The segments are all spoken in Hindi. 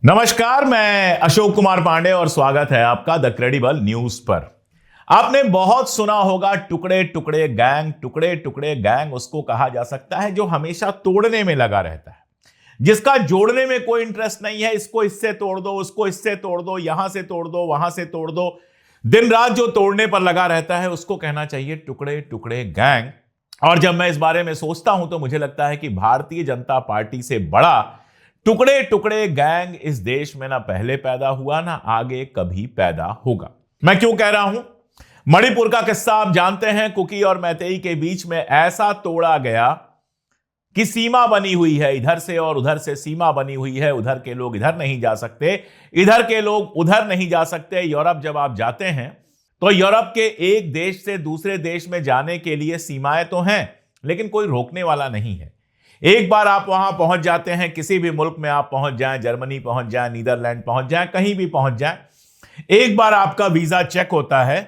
नमस्कार, मैं अशोक कुमार पांडे और स्वागत है आपका द क्रेडिबल न्यूज पर। आपने बहुत सुना होगा टुकड़े टुकड़े गैंग। टुकड़े टुकड़े गैंग उसको कहा जा सकता है जो हमेशा तोड़ने में लगा रहता है, जिसका जोड़ने में कोई इंटरेस्ट नहीं है। इसको इससे तोड़ दो, उसको इससे तोड़ दो, यहां से तोड़ दो, वहां से तोड़ दो। दिन रात जो तोड़ने पर लगा रहता है उसको कहना चाहिए टुकड़े टुकड़े गैंग। और जब मैं इस बारे में सोचता हूं तो मुझे लगता है कि भारतीय जनता पार्टी से बड़ा टुकड़े टुकड़े गैंग इस देश में ना पहले पैदा हुआ ना आगे कभी पैदा होगा। मैं क्यों कह रहा हूं? मणिपुर का किस्सा आप जानते हैं। कुकी और मैतेई के बीच में ऐसा तोड़ा गया कि सीमा बनी हुई है, इधर से और उधर से सीमा बनी हुई है। उधर के लोग इधर नहीं जा सकते, इधर के लोग उधर नहीं जा सकते। यूरोप जब आप जाते हैं तो यूरोप के एक देश से दूसरे देश में जाने के लिए सीमाएं तो हैं, लेकिन कोई रोकने वाला नहीं है। एक बार आप वहां पहुंच जाते हैं, किसी भी मुल्क में आप पहुंच जाएं, जर्मनी पहुंच जाएं, नीदरलैंड पहुंच जाएं, कहीं भी पहुंच जाएं, एक बार आपका वीजा चेक होता है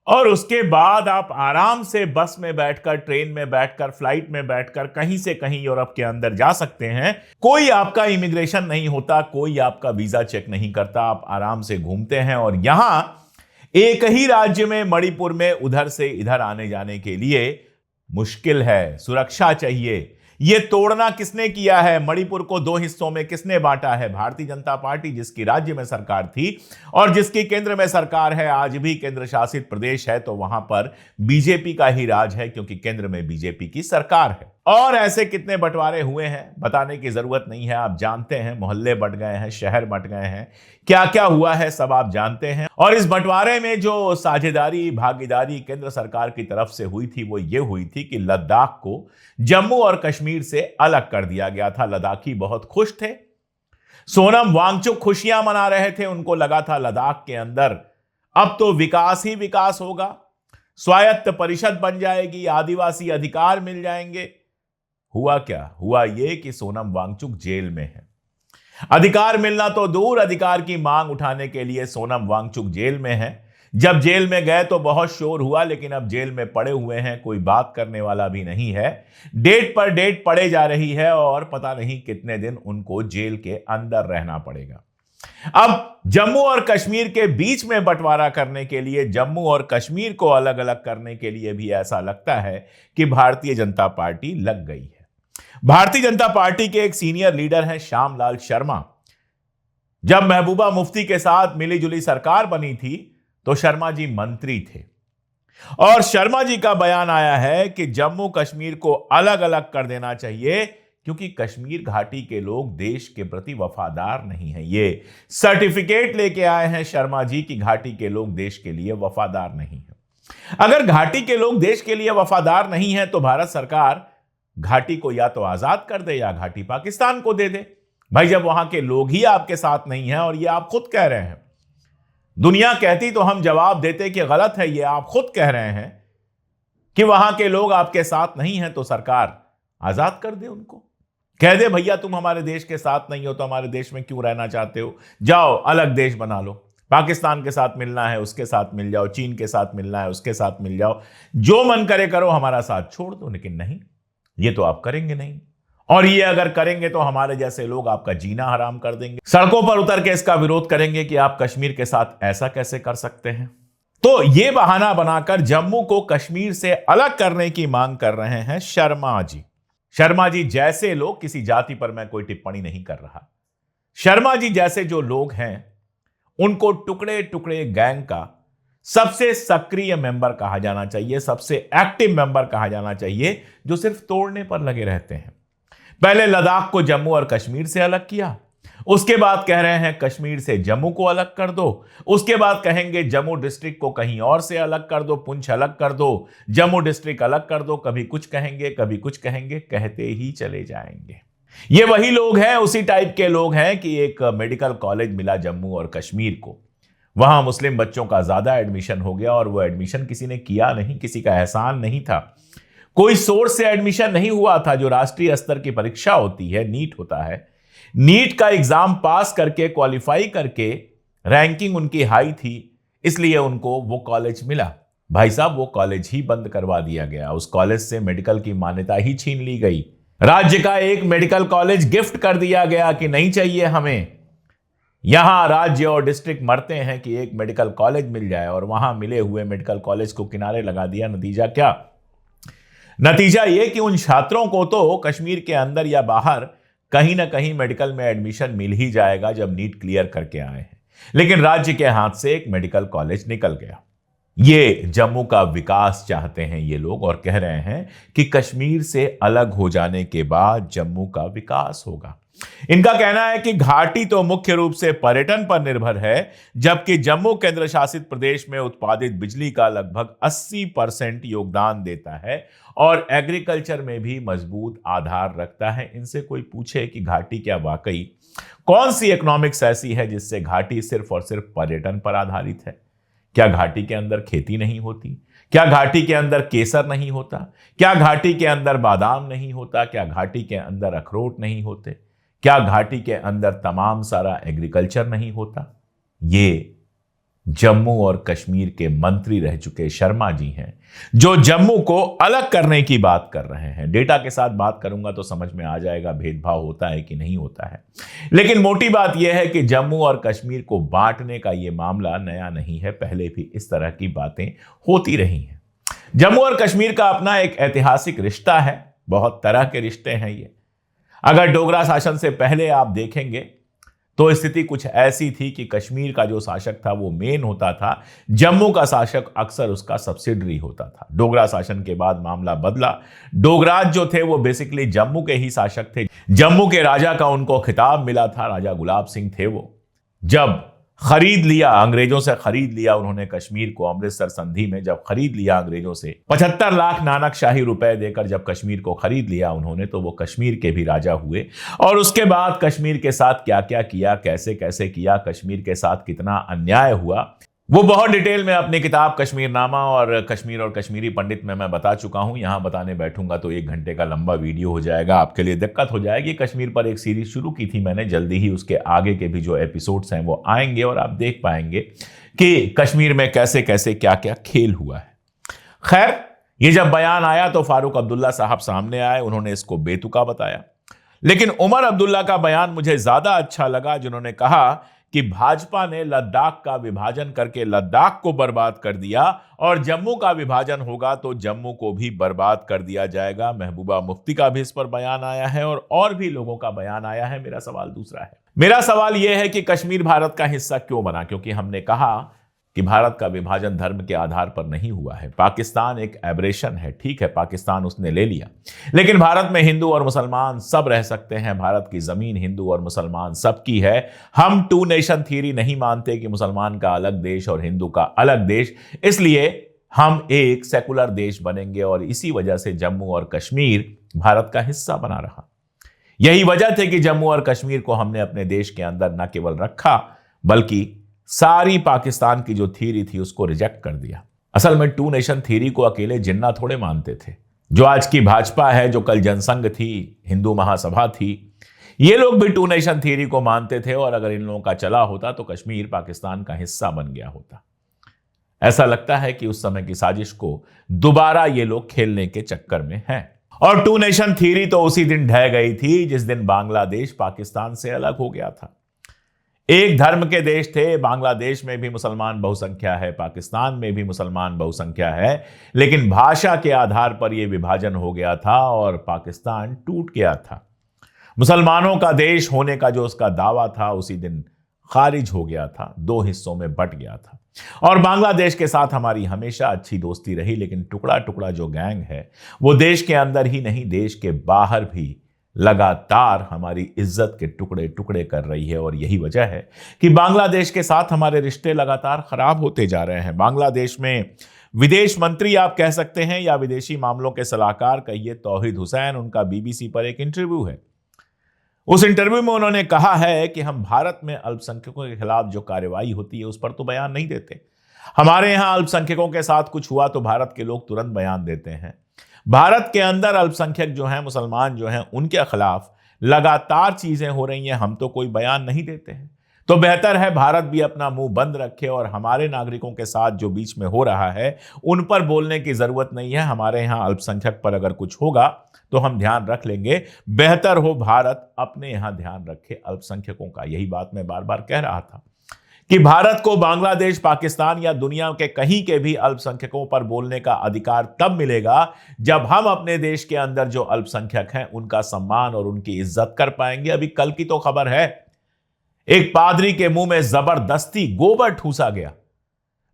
और उसके बाद आप आराम से बस में बैठकर, ट्रेन में बैठकर, फ्लाइट में बैठकर कहीं से कहीं यूरोप के अंदर जा सकते हैं। कोई आपका इमिग्रेशन नहीं होता, कोई आपका वीजा चेक नहीं करता, आप आराम से घूमते हैं। और यहां एक ही राज्य में, मणिपुर में, उधर से इधर आने जाने के लिए मुश्किल है, सुरक्षा चाहिए। यह तोड़ना किसने किया है? मणिपुर को दो हिस्सों में किसने बांटा है? भारतीय जनता पार्टी, जिसकी राज्य में सरकार थी और जिसकी केंद्र में सरकार है, आज भी केंद्र शासित प्रदेश है, तो वहां पर बीजेपी का ही राज है, क्योंकि केंद्र में बीजेपी की सरकार है। और ऐसे कितने बंटवारे हुए हैं बताने की जरूरत नहीं है, आप जानते हैं। मोहल्ले बंट गए हैं, शहर बंट गए हैं, क्या क्या हुआ है सब आप जानते हैं। और इस बंटवारे में जो साझेदारी, भागीदारी केंद्र सरकार की तरफ से हुई थी वो ये हुई थी कि लद्दाख को जम्मू और कश्मीर से अलग कर दिया गया था। लद्दाखी बहुत खुश थे, सोनम वांगचुक खुशियां मना रहे थे। उनको लगा था लद्दाख के अंदर अब तो विकास ही विकास होगा, स्वायत्त परिषद बन जाएगी, आदिवासी अधिकार मिल जाएंगे। हुआ क्या? हुआ यह कि सोनम वांगचुक जेल में है। अधिकार मिलना तो दूर, अधिकार की मांग उठाने के लिए सोनम वांगचुक जेल में है। जब जेल में गए तो बहुत शोर हुआ, लेकिन अब जेल में पड़े हुए हैं, कोई बात करने वाला भी नहीं है। डेट पर डेट पड़े जा रही है और पता नहीं कितने दिन उनको जेल के अंदर रहना पड़ेगा। अब जम्मू और कश्मीर के बीच में बंटवारा करने के लिए, जम्मू और कश्मीर को अलग अलग करने के लिए भी ऐसा लगता है कि भारतीय जनता पार्टी लग गई है। भारतीय जनता पार्टी के एक सीनियर लीडर हैं श्यामलाल शर्मा। जब महबूबा मुफ्ती के साथ मिलीजुली सरकार बनी थी तो शर्मा जी मंत्री थे और शर्मा जी का बयान आया है कि जम्मू कश्मीर को अलग अलग कर देना चाहिए, क्योंकि कश्मीर घाटी के लोग देश के प्रति वफादार नहीं हैं। ये सर्टिफिकेट लेके आए हैं शर्मा जी की घाटी के लोग देश के लिए वफादार नहीं है। अगर घाटी के लोग देश के लिए वफादार नहीं है तो भारत सरकार घाटी को या तो आजाद कर दे या घाटी पाकिस्तान को दे दे। भाई, जब वहां के लोग ही आपके साथ नहीं हैं, और ये आप खुद कह रहे हैं, दुनिया कहती तो हम जवाब देते कि गलत है, ये आप खुद कह रहे हैं कि वहां के लोग आपके साथ नहीं हैं, तो सरकार आजाद कर दे उनको। कह दे भैया तुम हमारे देश के साथ नहीं हो तो हमारे देश में क्यों रहना चाहते हो, जाओ अलग देश बना लो। पाकिस्तान के साथ मिलना है उसके साथ मिल जाओ, चीन के साथ मिलना है उसके साथ मिल जाओ, जो मन करे करो, हमारा साथ छोड़ दो। लेकिन नहीं, ये तो आप करेंगे नहीं। और ये अगर करेंगे तो हमारे जैसे लोग आपका जीना हराम कर देंगे, सड़कों पर उतर के इसका विरोध करेंगे कि आप कश्मीर के साथ ऐसा कैसे कर सकते हैं। तो ये बहाना बनाकर जम्मू को कश्मीर से अलग करने की मांग कर रहे हैं शर्मा जी। शर्मा जी जैसे लोग, किसी जाति पर मैं कोई टिप्पणी नहीं कर रहा, शर्मा जी जैसे जो लोग हैं उनको टुकड़े टुकड़े गैंग का सबसे सक्रिय मेंबर कहा जाना चाहिए, सबसे एक्टिव मेंबर कहा जाना चाहिए, जो सिर्फ तोड़ने पर लगे रहते हैं। पहले लद्दाख को जम्मू और कश्मीर से अलग किया, उसके बाद कह रहे हैं कश्मीर से जम्मू को अलग कर दो, उसके बाद कहेंगे जम्मू डिस्ट्रिक्ट को कहीं और से अलग कर दो, पुंछ अलग कर दो, जम्मू डिस्ट्रिक्ट अलग कर दो। कभी कुछ कहेंगे, कभी कुछ कहेंगे, कहते ही चले जाएंगे। ये वही लोग हैं, उसी टाइप के लोग हैं कि एक मेडिकल कॉलेज मिला जम्मू और कश्मीर को, वहां मुस्लिम बच्चों का ज्यादा एडमिशन हो गया और वो एडमिशन किसी ने किया नहीं, किसी का एहसान नहीं था, कोई सोर्स से एडमिशन नहीं हुआ था। जो राष्ट्रीय स्तर की परीक्षा होती है, नीट होता है, नीट का एग्जाम पास करके, क्वालिफाई करके, रैंकिंग उनकी हाई थी, इसलिए उनको वो कॉलेज मिला। भाई साहब, वो कॉलेज ही बंद करवा दिया गया, उस कॉलेज से मेडिकल की मान्यता ही छीन ली गई। राज्य का एक मेडिकल कॉलेज गिफ्ट कर दिया गया कि नहीं चाहिए हमें, यहां राज्य और डिस्ट्रिक्ट मरते हैं कि एक मेडिकल कॉलेज मिल जाए, और वहां मिले हुए मेडिकल कॉलेज को किनारे लगा दिया। नतीजा क्या? नतीजा यह कि उन छात्रों को तो कश्मीर के अंदर या बाहर कहीं ना कहीं मेडिकल में एडमिशन मिल ही जाएगा जब नीट क्लियर करके आए हैं, लेकिन राज्य के हाथ से एक मेडिकल कॉलेज निकल गया। ये जम्मू का विकास चाहते हैं ये लोग, और कह रहे हैं कि कश्मीर से अलग हो जाने के बाद जम्मू का विकास होगा। इनका कहना है कि घाटी तो मुख्य रूप से पर्यटन पर निर्भर है, जबकि जम्मू केंद्र शासित प्रदेश में उत्पादित बिजली का लगभग 80% योगदान देता है और एग्रीकल्चर में भी मजबूत आधार रखता है। इनसे कोई पूछे कि घाटी क्या वाकई कौन सी इकोनॉमिक्स ऐसी है जिससे घाटी सिर्फ और सिर्फ पर्यटन पर आधारित है? क्या घाटी के अंदर खेती नहीं होती? क्या घाटी के अंदर केसर नहीं होता? क्या घाटी के अंदर बादाम नहीं होता? क्या घाटी के अंदर अखरोट नहीं होते? क्या घाटी के अंदर तमाम सारा एग्रीकल्चर नहीं होता? ये जम्मू और कश्मीर के मंत्री रह चुके शर्मा जी हैं जो जम्मू को अलग करने की बात कर रहे हैं। डेटा के साथ बात करूंगा तो समझ में आ जाएगा भेदभाव होता है कि नहीं होता है, लेकिन मोटी बात यह है कि जम्मू और कश्मीर को बांटने का यह मामला नया नहीं है, पहले भी इस तरह की बातें होती रही हैं। जम्मू और कश्मीर का अपना एक ऐतिहासिक रिश्ता है, बहुत तरह के रिश्ते हैं ये। अगर डोगरा शासन से पहले आप देखेंगे तो स्थिति कुछ ऐसी थी कि कश्मीर का जो शासक था वो मेन होता था, जम्मू का शासक अक्सर उसका सब्सिडरी होता था। डोगरा शासन के बाद मामला बदला। डोगराज जो थे वो बेसिकली जम्मू के ही शासक थे। जम्मू के राजा का उनको खिताब मिला था, राजा गुलाब सिंह थे वो। जब खरीद लिया, अंग्रेजों से खरीद लिया उन्होंने कश्मीर को, अमृतसर संधि में जब खरीद लिया अंग्रेजों से 75 लाख नानक शाही रुपए देकर जब कश्मीर को खरीद लिया उन्होंने, तो वो कश्मीर के भी राजा हुए। और उसके बाद कश्मीर के साथ क्या क्या किया, कैसे कैसे किया, कश्मीर के साथ कितना अन्याय हुआ, वो बहुत डिटेल में अपनी किताब कश्मीरनामा और कश्मीरी पंडित में मैं बता चुका हूं। यहां बताने बैठूंगा तो 1 घंटे का लंबा वीडियो हो जाएगा, आपके लिए दिक्कत हो जाएगी। कश्मीर पर एक सीरीज शुरू की थी मैंने, जल्दी ही उसके आगे के भी जो एपिसोड्स हैं वो आएंगे और आप देख पाएंगे कि कश्मीर में कैसे कैसे क्या क्या खेल हुआ है। खैर, ये जब बयान आया तो फारूक अब्दुल्ला साहब सामने आए, उन्होंने इसको बेतुका बताया। लेकिन उमर अब्दुल्ला का बयान मुझे ज्यादा अच्छा लगा, जिन्होंने कहा कि भाजपा ने लद्दाख का विभाजन करके लद्दाख को बर्बाद कर दिया और जम्मू का विभाजन होगा तो जम्मू को भी बर्बाद कर दिया जाएगा। महबूबा मुफ्ती का भी इस पर बयान आया है और भी लोगों का बयान आया है। मेरा सवाल दूसरा है। मेरा सवाल यह है कि कश्मीर भारत का हिस्सा क्यों बना? क्योंकि हमने कहा कि भारत का विभाजन धर्म के आधार पर नहीं हुआ है। पाकिस्तान एक एब्रेशन है, ठीक है, पाकिस्तान उसने ले लिया, लेकिन भारत में हिंदू और मुसलमान सब रह सकते हैं। भारत की जमीन हिंदू और मुसलमान सबकी है। हम 2 नेशन थ्योरी नहीं मानते कि मुसलमान का अलग देश और हिंदू का अलग देश, इसलिए हम एक सेकुलर देश बनेंगे और इसी वजह से जम्मू और कश्मीर भारत का हिस्सा बना रहा। यही वजह थी कि जम्मू और कश्मीर को हमने अपने देश के अंदर न केवल रखा बल्कि सारी पाकिस्तान की जो थ्योरी थी उसको रिजेक्ट कर दिया। असल में 2 नेशन थ्योरी को अकेले जिन्ना थोड़े मानते थे। जो आज की भाजपा है, जो कल जनसंघ थी, हिंदू महासभा थी, ये लोग भी 2 नेशन थ्योरी को मानते थे और अगर इन लोगों का चला होता तो कश्मीर पाकिस्तान का हिस्सा बन गया होता। ऐसा लगता है कि उस समय की साजिश को दोबारा ये लोग खेलने के चक्कर में हैं। और 2 नेशन थ्योरी तो उसी दिन ढह गई थी जिस दिन बांग्लादेश पाकिस्तान से अलग हो गया था। एक धर्म के देश थे, बांग्लादेश में भी मुसलमान बहुसंख्या है, पाकिस्तान में भी मुसलमान बहुसंख्या है, लेकिन भाषा के आधार पर यह विभाजन हो गया था और पाकिस्तान टूट गया था। मुसलमानों का देश होने का जो उसका दावा था उसी दिन खारिज हो गया था, 2 हिस्सों में बंट गया था। और बांग्लादेश के साथ हमारी हमेशा अच्छी दोस्ती रही, लेकिन टुकड़ा टुकड़ा जो गैंग है वो देश के अंदर ही नहीं, देश के बाहर भी लगातार हमारी इज्जत के टुकड़े टुकड़े कर रही है। और यही वजह है कि बांग्लादेश के साथ हमारे रिश्ते लगातार खराब होते जा रहे हैं। बांग्लादेश में विदेश मंत्री आप कह सकते हैं या विदेशी मामलों के सलाहकार कहिए, तौहीद हुसैन, उनका बीबीसी पर एक इंटरव्यू है। उस इंटरव्यू में उन्होंने कहा है कि हम भारत में अल्पसंख्यकों के खिलाफ जो कार्रवाई होती है उस पर तो बयान नहीं देते। हमारे यहां अल्पसंख्यकों के साथ कुछ हुआ तो भारत के लोग तुरंत बयान देते हैं। भारत के अंदर अल्पसंख्यक जो हैं, मुसलमान जो हैं, उनके खिलाफ लगातार चीजें हो रही हैं, हम तो कोई बयान नहीं देते हैं। तो बेहतर है भारत भी अपना मुंह बंद रखे और हमारे नागरिकों के साथ जो बीच में हो रहा है उन पर बोलने की जरूरत नहीं है। हमारे यहां अल्पसंख्यक पर अगर कुछ होगा तो हम ध्यान रख लेंगे। बेहतर हो भारत अपने यहां ध्यान रखे अल्पसंख्यकों का। यही बात मैं बार बार कह रहा था कि भारत को बांग्लादेश, पाकिस्तान या दुनिया के कहीं के भी अल्पसंख्यकों पर बोलने का अधिकार तब मिलेगा जब हम अपने देश के अंदर जो अल्पसंख्यक हैं उनका सम्मान और उनकी इज्जत कर पाएंगे। अभी कल की तो खबर है, एक पादरी के मुंह में जबरदस्ती गोबर ठूसा गया।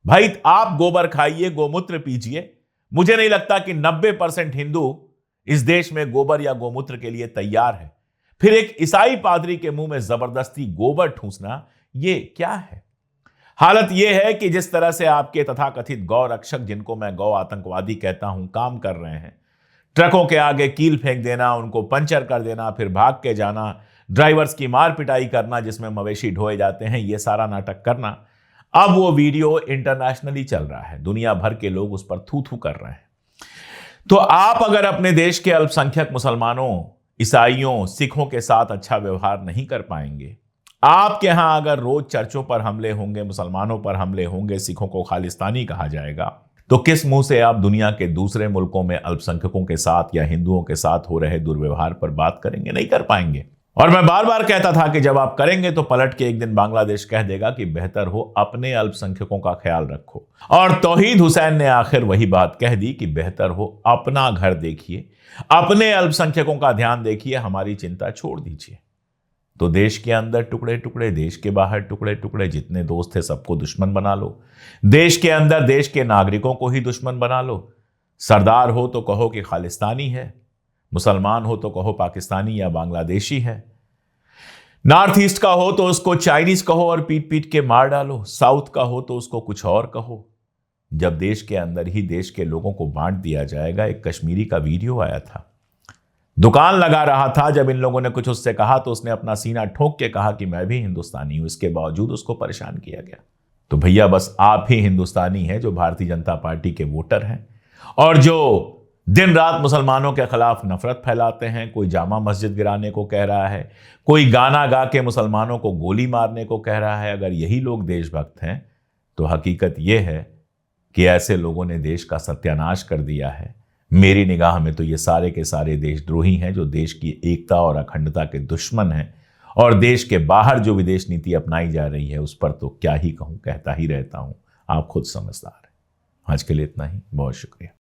भाई आप गोबर खाइए, गोमूत्र पीजिए, मुझे नहीं लगता कि 90% हिंदू इस देश में गोबर या गोमूत्र के लिए तैयार है। फिर एक ईसाई पादरी के मुंह में जबरदस्ती गोबर ठूसना, ये क्या है? हालत यह है कि जिस तरह से आपके तथाकथित गौ रक्षक, जिनको मैं गौ आतंकवादी कहता हूं, काम कर रहे हैं, ट्रकों के आगे कील फेंक देना, उनको पंचर कर देना, फिर भाग के जाना, ड्राइवर्स की मार पिटाई करना जिसमें मवेशी ढोए जाते हैं, यह सारा नाटक करना, अब वो वीडियो इंटरनेशनली चल रहा है। दुनिया भर के लोग उस पर थू थू कर रहे हैं। तो आप अगर अपने देश के अल्पसंख्यक मुसलमानों, ईसाइयों, सिखों के साथ अच्छा व्यवहार नहीं कर पाएंगे, आपके यहां अगर रोज चर्चों पर हमले होंगे, मुसलमानों पर हमले होंगे, सिखों को खालिस्तानी कहा जाएगा, तो किस मुंह से आप दुनिया के दूसरे मुल्कों में अल्पसंख्यकों के साथ या हिंदुओं के साथ हो रहे दुर्व्यवहार पर बात करेंगे? नहीं कर पाएंगे। और मैं बार बार कहता था कि जब आप करेंगे तो पलट के एक दिन बांग्लादेश कह देगा कि बेहतर हो अपने अल्पसंख्यकों का ख्याल रखो। और तौहीद हुसैन ने आखिर वही बात कह दी कि बेहतर हो अपना घर देखिए, अपने अल्पसंख्यकों का ध्यान देखिए, हमारी चिंता छोड़ दीजिए। तो देश के अंदर टुकड़े टुकड़े, देश के बाहर टुकड़े टुकड़े, जितने दोस्त थे सबको दुश्मन बना लो। देश के अंदर देश के नागरिकों को ही दुश्मन बना लो। सरदार हो तो कहो कि खालिस्तानी है, मुसलमान हो तो कहो पाकिस्तानी या बांग्लादेशी है, नॉर्थ ईस्ट का हो तो उसको चाइनीज कहो और पीट पीट के मार डालो, साउथ का हो तो उसको कुछ और कहो। जब देश के अंदर ही देश के लोगों को बांट दिया जाएगा। एक कश्मीरी का वीडियो आया था, दुकान लगा रहा था, जब इन लोगों ने कुछ उससे कहा तो उसने अपना सीना ठोक के कहा कि मैं भी हिंदुस्तानी हूं। इसके बावजूद उसको परेशान किया गया। तो भैया बस आप ही हिंदुस्तानी हैं जो भारतीय जनता पार्टी के वोटर हैं और जो दिन रात मुसलमानों के खिलाफ नफरत फैलाते हैं। कोई जामा मस्जिद गिराने को कह रहा है, कोई गाना गा के मुसलमानों को गोली मारने को कह रहा है। अगर यही लोग देशभक्त हैं तो हकीकत यह है कि ऐसे लोगों ने देश का सत्यानाश कर दिया है। मेरी निगाह में तो ये सारे के सारे देशद्रोही हैं जो देश की एकता और अखंडता के दुश्मन हैं। और देश के बाहर जो विदेश नीति अपनाई जा रही है उस पर तो क्या ही कहूं, कहता ही रहता हूं। आप खुद समझदार हैं। आज के लिए इतना ही, बहुत शुक्रिया।